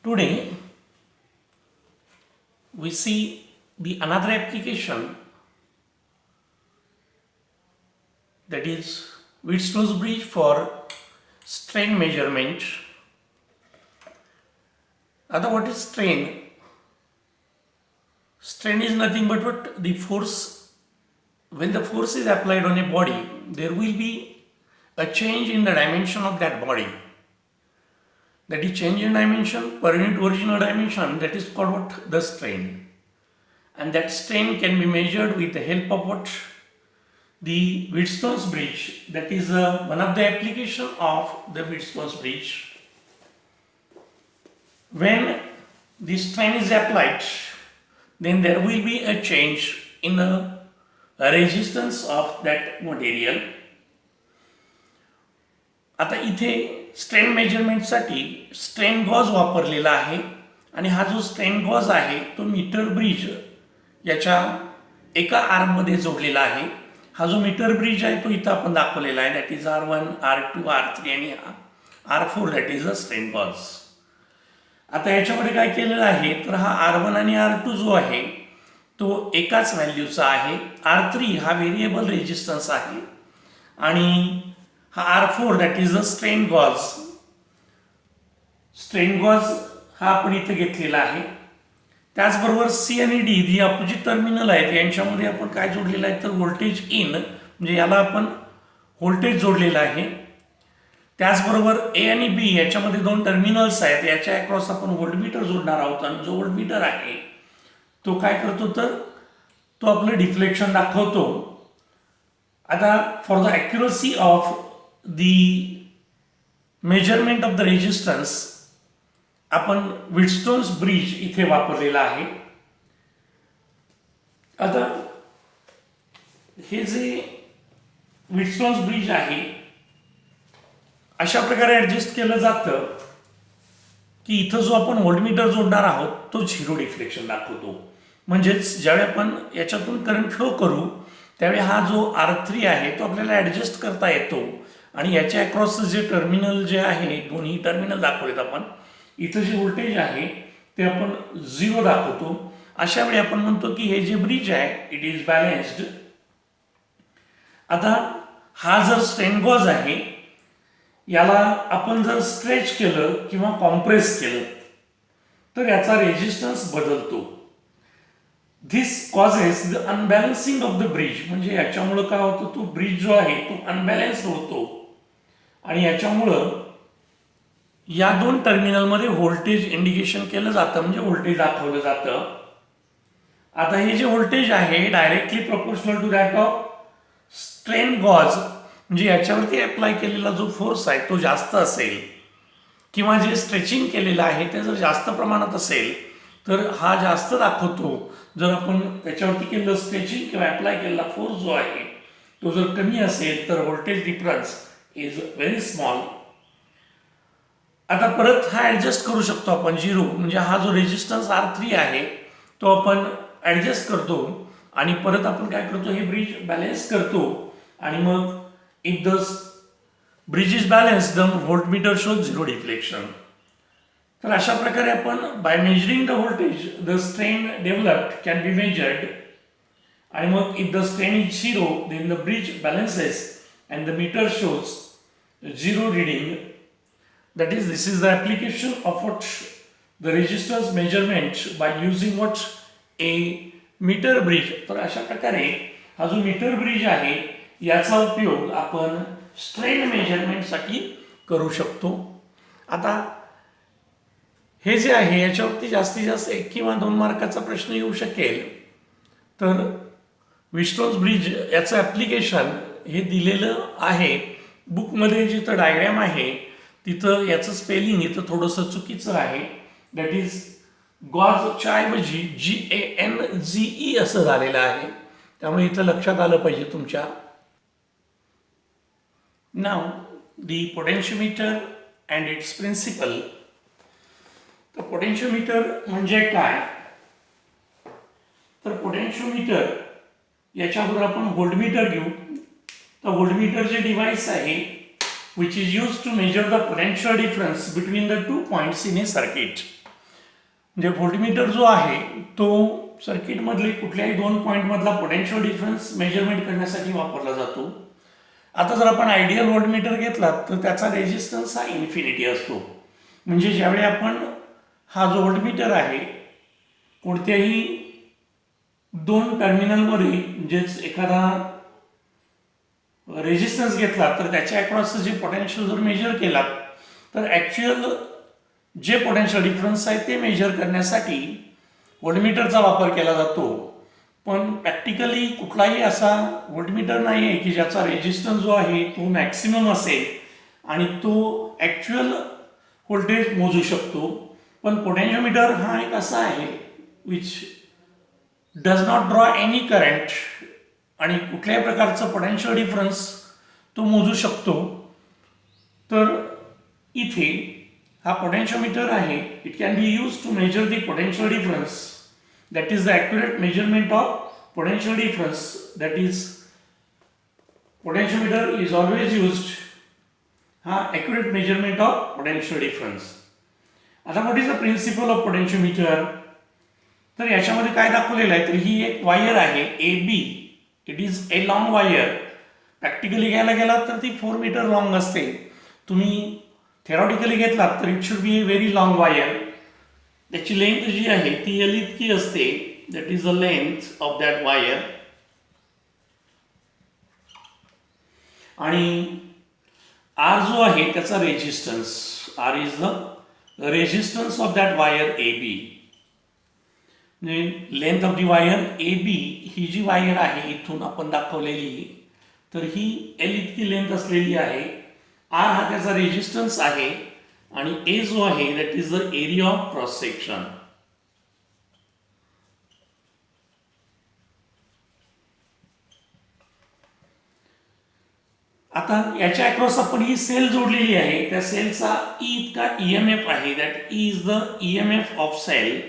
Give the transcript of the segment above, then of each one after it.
Today we see the another application, that is Wheatstone's bridge for strain measurement. Other what is strain? Strain is nothing but what the force, when the force is applied on a body, there will be a change in the dimension of that body. That is change in dimension per unit original dimension, that is called what? The strain. And that strain can be measured with the help of what? The Wheatstone's bridge. That is one of the application of the Wheatstone's bridge. When the strain is applied, then there will be a change in the resistance of that material. आता इथे strain मेजरमेंटसाठी strain gauge वापरलेला आहे आणि हा जो strain gauge आहे तो metre bridge याच्या एका आर्ममध्ये जोडलेला आहे. हा जो मीटर ब्रिज आहे तो इथं आपण दाखवलेला आहे, that is R1, R2, R3 आणि हा R4, that is a strain gauge. आता याच्यामध्ये काय केलेलं आहे तर हा R1 आणि R2 जो आहे तो एकाच व्हॅल्यूचा आहे. R3 हा व्हेरिएबल रेजिस्टन्स आहे आणि हा R4 that is a strain gauge. Strain gauge हा आपण इथे घेतलेला आहे. त्याचबरोबर C आणि D जी अपोजिट टर्मिनल आहेत यांच्यामध्ये आपण काय जोडलेलं आहे तर व्होल्टेज इन, म्हणजे याला आपण व्होल्टेज जोडलेला आहे. त्याचबरोबर A आणि B याच्यामध्ये दोन टर्मिनल्स आहेत, याच्या अक्रॉस आपण व्होल्टमीटर जोडणार आहोत आणि जो व्होल्टमीटर आहे तो काय करतो तर तो आपलं डिफ्लेक्शन दाखवतो. आता for the accuracy of the measurement of the resistance आपण व्हीटस्टोन्स ब्रिज इथे वापरलेला आहे. आता हे जे व्हीटस्टोन्स ब्रिज आहे अशा प्रकारे ॲडजस्ट केलं जातं की इथं जो आपण व्होल्टमीटर जोडणार आहोत तो झिरो डिफ्लेक्शन दाखवतो. म्हणजेच ज्यावेळी आपण याच्यातून करंट फ्लो करू त्यावेळी हा जो R3 आहे तो आपल्याला ॲडजस्ट करता येतो आणि याच्या अक्रॉसचं जे टर्मिनल जे आहे, दोन्ही टर्मिनल दाखवलेत आपण, इथं जे व्होल्टेज आहे ते आपण झिरो दाखवतो. अशा वेळी आपण म्हणतो की हे जे ब्रिज आहे इट इज बॅलन्स्ड. आता हा जर स्ट्रेन गॉज आहे याला आपण जर स्ट्रेच केलं किंवा कॉम्प्रेस केलं तर याचा रेजिस्टन्स बदलतो. This causes the unbalancing of the bridge, म्हणजे याच्यामुळं काय होतं तो ब्रिज जो आहे तो अनबॅलन्स्ड होतो आणि याच्यामुळं या दोन टर्मिनलमध्ये व्होल्टेज इंडिकेशन केलं जातं, म्हणजे व्होल्टेज दाखवलं जातं. आता हे जे व्होल्टेज आहे directly proportional to that of strain gauge, म्हणजे याच्यावरती अप्लाय केलेला जो फोर्स आहे तो जास्त असेल किंवा जे स्ट्रेचिंग केलेलं आहे ते जर जास्त प्रमाणात असेल तर हा जास्त दाखवतो. जर आपण त्याच्यावरती केलेलं स्ट्रेचिंग किंवा अप्लाय केलेला फोर्स जो आहे तो जर कमी असेल तर voltage difference is very small. आता परत हा ॲडजस्ट करू शकतो आपण झिरो, म्हणजे हा जो रेजिस्टन्स R3 आहे तो आपण ॲडजस्ट करतो आणि परत आपण काय करतो हे ब्रिज बॅलन्स करतो आणि मग if the bridge is balance the voltmeter shows zero deflection. तर अशा प्रकारे आपण by measuring the voltage the strain developed can be measured आणि मग if the strain is zero then the bridge balances and the meter shows zero reading. That is, this is the application of what the resistance measurement by using what a meter bridge. तर अशा प्रकारे हा जो metre bridge आहे याचा उपयोग आपण strain मेजरमेंटसाठी करू शकतो. आता हे जे आहे याच्यावरती जास्तीत जास्त 1 किंवा 2 मार्काचा प्रश्न येऊ शकेल. तर व्हीटस्टोन्स ब्रिज याचं ॲप्लिकेशन हे दिलेलं आहे बुकमध्ये. जिथं डायग्रॅम आहे तिथं याचं स्पेलिंग इथं थोडंसं चुकीचं आहे, दॅट इज गॉजच्या ऐवजी GANZE असं झालेलं आहे, त्यामुळे इथं लक्षात आलं पाहिजे तुमच्या. नाव दी पोटेन्शियोमीटर अँड इट्स प्रिन्सिपल. तर पोटेन्शियोमीटर म्हणजे काय तर पोटेन्शियोमीटर याच्याबरोबर आपण व्होल्टमीटर घेऊ. तर व्होल्टमीटर जे डिव्हाइस आहे which is used to measure the potential difference between the 2 points in a circuit. म्हणजे व्होल्टमीटर जो आहे तो सर्किटमधले कुठल्याही दोन पॉईंटमधला पोटेन्शियल डिफरन्स मेजरमेंट करण्यासाठी वापरला जातो. आता जर आपण आयडियल व्होल्टमीटर घेतला तर त्याचा रेजिस्टन्स हा इन्फिनिटी असतो. म्हणजे ज्यावेळी आपण हा जो व्होल्टमीटर आहे कोणत्याही दोन टर्मिनलमध्ये म्हणजेच एखादा रेजिस्टन्स घेतला तर त्याच्या अक्रॉसचं जे पोटेन्शियल जर मेजर केला तर ॲक्च्युअल जे पोटेन्शियल डिफरन्स आहे ते मेजर करण्यासाठी व्होल्टमीटरचा वापर केला जातो. पण प्रॅक्टिकली कुठलाही असा व्होल्टमीटर नाही आहे की ज्याचा रेजिस्टन्स जो आहे तो मॅक्सिमम असेल आणि तो ॲक्च्युअल व्होल्टेज मोजू शकतो. पण पोटेन्शियोमीटर हा एक असा आहे which does not draw any current आणि कुठल्याही प्रकारचं पोटेन्शियल डिफरन्स तो मोजू शकतो. तर इथे हा पोटेन्शियोमीटर आहे. It can be use to measure the potential difference. That is the accurate measurement of potential difference. That is, potentiometer is always used. Accurate measurement of potential difference. आता what is the principle of potentiometer? तर याच्यामध्ये काय दाखवलेलं आहे तर ही एक wire आहे AB. It is a long wire. Practically घ्यायला गेला तर ती 4 मीटर लॉंग असते. तुम्ही थेरॉटिकली घेतलात तर it should be a very long wire. त्याची लेंथ जी आहे ती एल इतकी असते. That is the length of that wire. आणि आर जो आहे त्याचा resistance. R is the resistance of that wire A B. म्हणजे length of the wire A B ही जी वायर आहे इथून आपण दाखवलेली तर ही एल इतकी लेंथ असलेली आहे. आर हा त्याचा रेजिस्टन्स आहे आणि ए जो आहे that is the area of cross section. आता याच्या अक्रॉस आपण ही सेल जोडलेली आहे. त्या सेलचा ई इतका ईएमएफ आहे. That is the EMF of cell.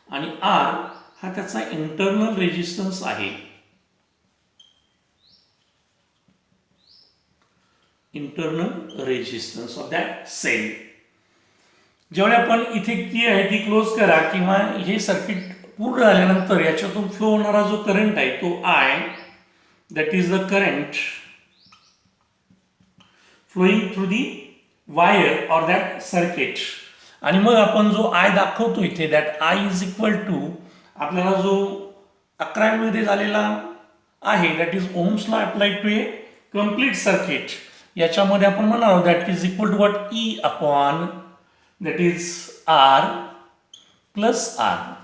आणि आर हा त्याचा इंटरनल रेजिस्टन्स आहे. Internal resistance of that cell. जेवढे आपण इथे की आहे ती क्लोज करा किंवा हे सर्किट पूर्ण झाल्यानंतर याच्यातून फ्लो होणारा जो करंट आहे तो I that is the current flowing through the wire or that circuit. आणि मग आपण जो आय दाखवतो इथे that I is equal to आपल्याला जो 11 मध्ये झालेला आहे that is Ohm's law applied to a complete circuit. याच्यामध्ये आपण म्हणणार आहोत that is equal to what E upon that is R plus R,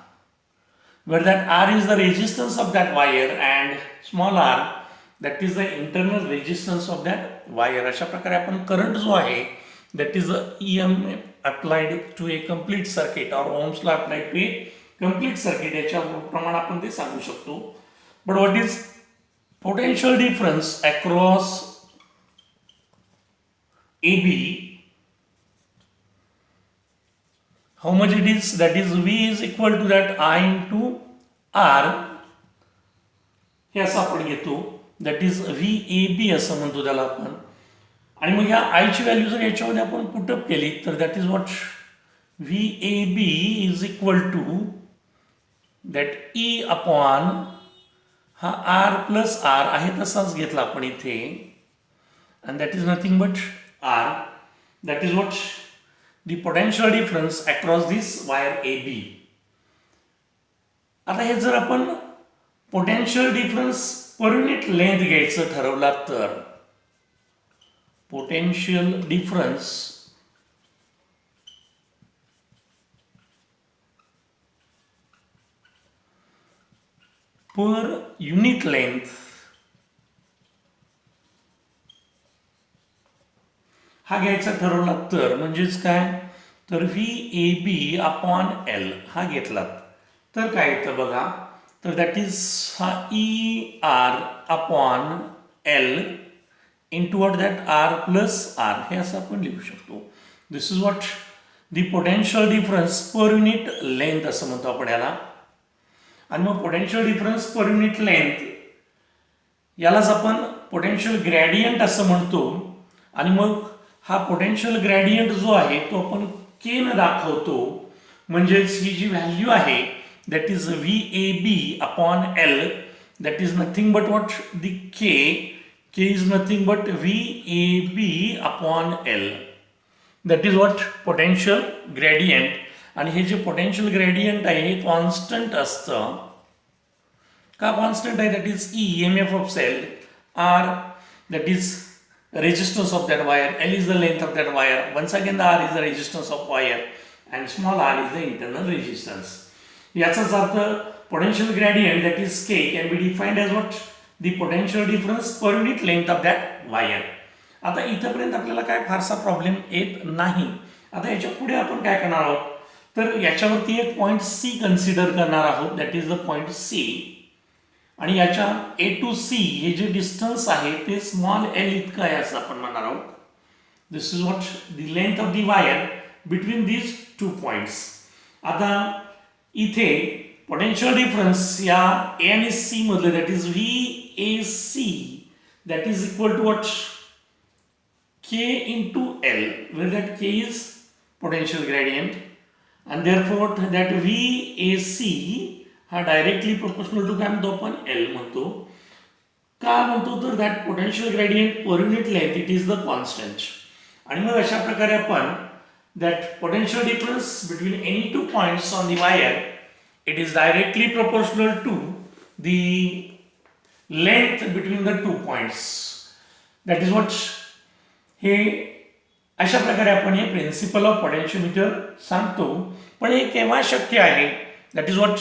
where that R is the resistance of that wire and small r that is the internal resistance of that wire. अशा प्रकारे आपण current जो आहे that is the EMF applied to a complete circuit or Ohm's law applied to a complete circuit याच्या प्रमाणे आपण ते सांगू शकतो. But what is potential difference across AB? How much it is? That is V is equal to that I into R. हे असं आपण घेतो. दॅट इज VAB असं म्हणतो त्याला आपण. आणि मग ह्या आयची व्हॅल्यू जर याच्यामध्ये आपण पुटअप केली तर that is what VAB is equal to that E upon हा R प्लस R आहे तसाच घेतला आपण इथे. And that is nothing but R. That is what the potential difference across this wire AB. आता हे जर आपण potential difference per unit length घ्यायचं ठरवला तर potential difference per unit length हा घ्यायचा ठरवला तर म्हणजेच काय तर VAB अपॉन L हा घेतला तर काय येतं बघा तर दॅट इज हा ER upon L into what that R plus R हे असं आपण लिहू शकतो. This is what the potential difference per unit length असं म्हणतो आपण याला. आणि मग potential difference per unit length यालाच आपण पोटेन्शियल ग्रेडियंट असं म्हणतो. आणि मग हा पोटेन्शियल ग्रेडियंट जो आहे तो आपण के न दाखवतो, म्हणजेच ही जी व्हॅल्यू आहे that is VAB upon L, that is nothing but what the K is nothing but VAB upon L. That is what potential gradient. आणि हे जे पोटेन्शियल ग्रेडियंट आहे हे कॉन्स्टंट असतं. का कॉन्स्टंट आहे? That is E, EMF of cell, R, that is resistance of that wire, L is the length of that wire. Once again the R is the resistance of wire and small r is the internal resistance. याचाच अर्थ potential gradient that is K can be defined as what? The potential difference per unit length of that wire. आता इथपर्यंत आपल्याला काय फारसा problem येत नाही. आता याच्या पुढे आपण काय करणार आहोत, तर याच्यावरती एक पॉइंट C कन्सिडर करणार आहोत, that is the point C. आणि याच्या A to C हे जे डिस्टन्स आहे ते स्मॉल एल इतकं आहे असं आपण म्हणणार आहोत. This is what the length of the wire between these two points. आता इथे पोटेन्शियल डिफरन्स या ए आणि सी मधले that is VAC that is equal to what K into L, where that K is potential gradient and therefore that VAC हा directly proportional to काय म्हणतो आपण? L म्हणतो. का म्हणतो? तर that potential gradient per unit length it is the constant. आणि मग अशा प्रकारे आपण that potential difference between any two points on the wire it is directly proportional to the length between the two points. That is what हे अशा प्रकारे आपण हे प्रिन्सिपल ऑफ पोटेन्शियोमीटर सांगतो. पण हे केव्हा शक्य आहे? That is what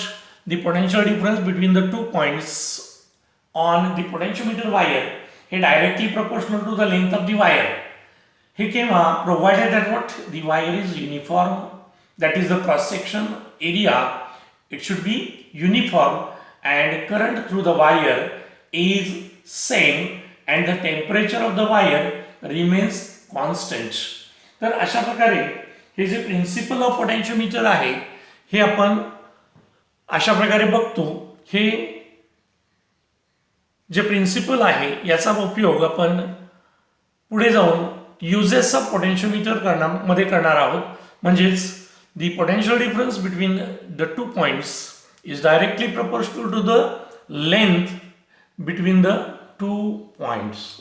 the potential difference between the two points on the potentiometer wire हे directly proportional to the length of the wire. हे केव्हा? provided that what the wire is uniform, that is the cross section area it should be uniform and current through the wire is same and the temperature of the wire remains constant. तर अशा प्रकारे हे जे principle of potentiometer आहे हे आपण अशा प्रकारे बघतो. हे जे प्रिन्सिपल आहे याचा उपयोग आपण पुढे जाऊन युजेस ऑफ पोटेन्शियोमीटर मध्ये करणार आहोत. म्हणजेच the potential difference between the two points is directly proportional to the length between the two points.